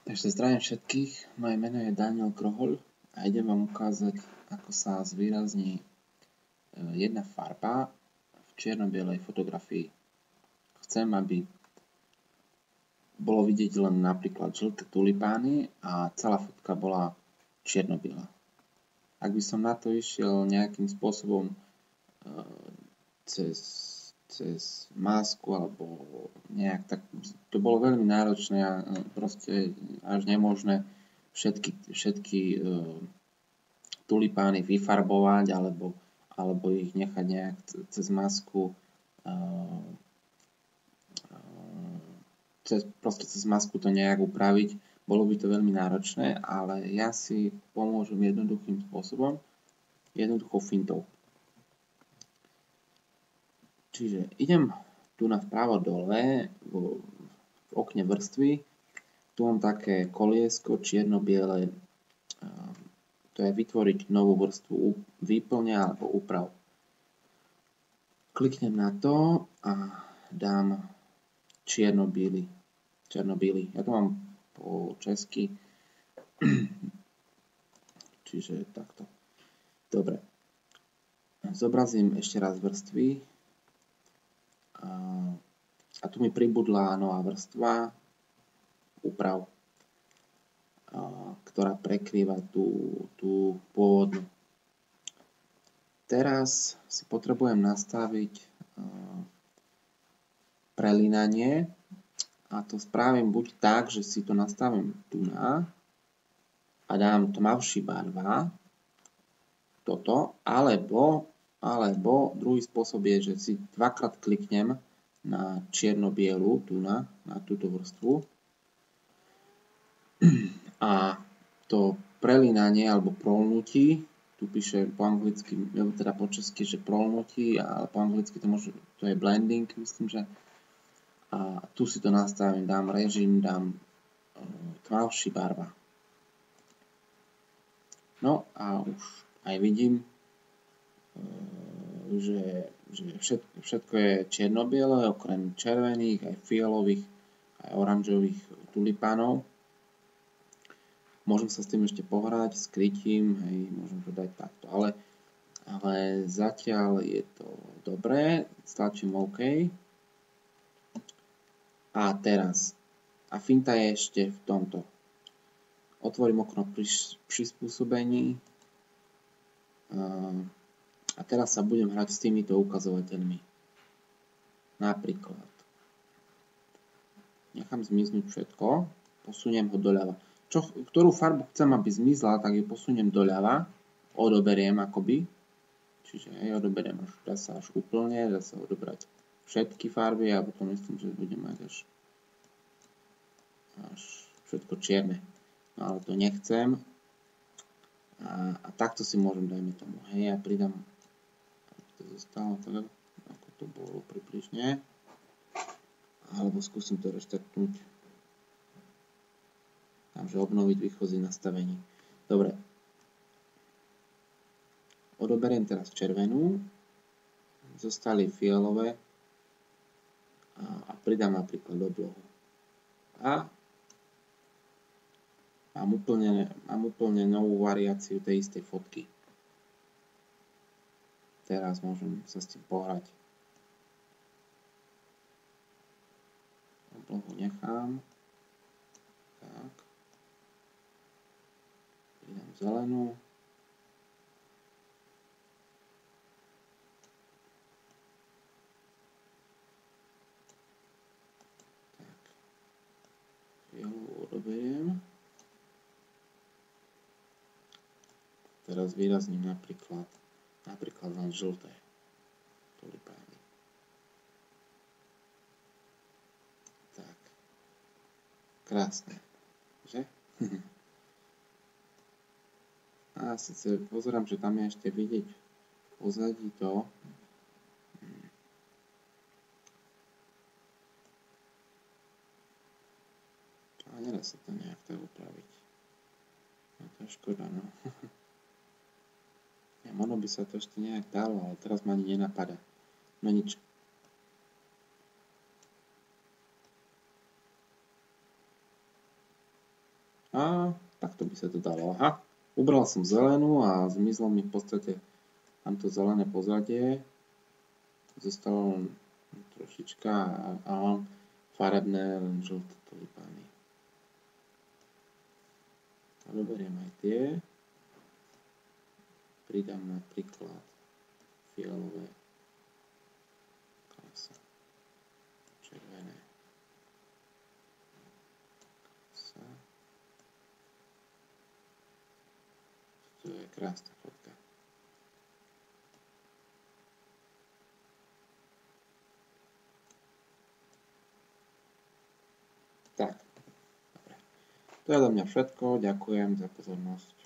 Takže zdravím všetkých, moje meno je Daniel Krohoľ a idem vám ukázať, ako sa zvýrazní jedna farba v čierno-bielej fotografii. Chcem, aby bolo vidieť len napríklad žlté tulipány a celá fotka bola čierno-biela. Ak by som na to išiel nejakým spôsobom cez masku alebo nejak, tak to bolo veľmi náročné a proste až nemožné všetky tulipány vyfarbovať alebo ich nechať nejak cez masku cez masku to nejak upraviť. Bolo by to veľmi náročné, ale ja si pomôžem jednoduchým spôsobom, jednoduchou fintou. Čiže idem tu na vpravo dole v okne vrstvy. Tu mám také koliesko čierno-biele. To je vytvoriť novú vrstvu výplne alebo úprav. Kliknem na to a dám čierno-biely. Ja to mám po česky. Čiže takto. Dobre. Zobrazím ešte raz vrstvy. A tu mi pribudla nová vrstva úprav, ktorá prekrýva tú pôvodnú. Teraz si potrebujem nastaviť prelínanie a to spravím buď tak, že si to nastavím tu na a dám tmavší barva, toto, alebo druhý spôsob je, že si dvakrát kliknem na čierno-bielu, tu na túto vrstvu a to prelínanie alebo prolnutí, tu píše po anglicky, teda po česky, že prolnutí, ale po anglicky to je blending, myslím, že a tu si to nastavím, dám režim, dám tmavší barva. No a už aj vidím, že všetko je čierno-biele, okrem červených, aj fialových, aj oranžových tulipánov. Môžem sa s tým ešte pohrať, s krytím, hej, môžem to dať takto, ale zatiaľ je to dobré, stlačím OK. A teraz, finta je ešte v tomto. Otvorím okno prispôsobení. A teraz sa budem hrať s týmito ukazovateľmi. Napríklad. Nechám zmiznúť všetko. Posuniem ho doľava. Ktorú farbu chcem, aby zmizla, tak ju posuniem doľava. Odoberiem akoby. Čiže odoberiem dá sa až úplne. Dá sa odobrať všetky farby a potom myslím, že budem mať až všetko čierne. No ale to nechcem. A takto si môžem, dajme tomu. Hej, ja pridám zostalo tak, ako to bolo približne. Alebo skúsim to reštartnúť. Takže obnoviť výchozí nastavení. Dobre. Odoberiem teraz červenú. Zostali fialové. A pridám napríklad oblohu. A mám úplne novú variáciu tej istej fotky. Teraz môžem sa s tým pohrať. Oblohu nechám. Tak. Pridám zelenú. Tak. Fialovú odoberiem. Teraz výrazním napríklad len žlté tulipány. Tak. Krásne, že? A sice pozerám, že tam je ešte vidieť v pozadí to. Ale nedá sa to nejak tak upraviť. No to je škoda, no. Ono by sa to ešte nejak dalo, ale teraz ma ani nenapadá. No nič. A takto by sa to dalo. Aha, ubral som zelenú a zmizlo mi v podstate tam to zelené pozadie. Zostalo len trošička a mám farebné len žlté tulipány. A doberiem aj tie. Pridám napríklad fialové, krása, červené, krása. To je krásna fotka. Tak, dobre. To je do mňa všetko, ďakujem za pozornosť.